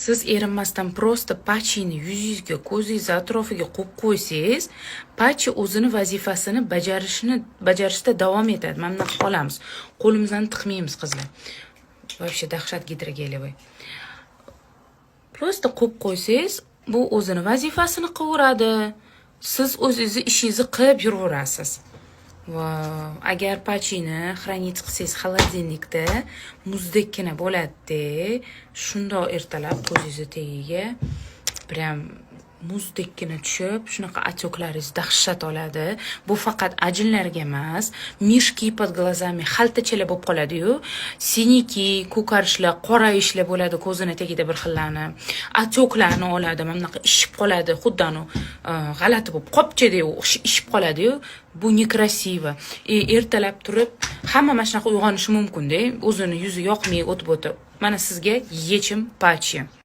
Siz erinmasdan prosta patchini yuzingizga, ko'zingiz atrofiga qo'yib qo'ysangiz, patch o'zini vazifasini bajarishda davom etadi. Mana bunaqa qolamiz. Qo'limizdan tiqmaymiz qizlar. Вообще dahshat gidrogelevay. Prosta qo'yib qo'ysangiz, bu o'zini vazifasini qilaveradi. Siz o'zingizni ishingizni qilib yuraverasiz. Va agar patchini xranit qilsangiz xolodilnikda muzdekkina bo'ladi-da, shundoq ertalab ko'zingizni tagiga prям muzdekkina tushib, shunaqa отёклаringiz dahshat oladi. Bu faqat ajinlarga emas, mishki под глазами xaltachalar bo'lib qoladi-yu, siniki, ko'karishlar, qorayishlar bo'ladi ko'zini tagida bir xillarni. Отёкlarni oladi, mana bunaqa ishib qoladi, xuddi g'alati bo'lib qopchadek ishib qoladi-yu. Bu nekrasivo. Ertalab turib hamma mana shunaqa uyg'onishi mumkin-da, o'zini yuzi yoqmay o'tib. Mana sizga yechim patchi.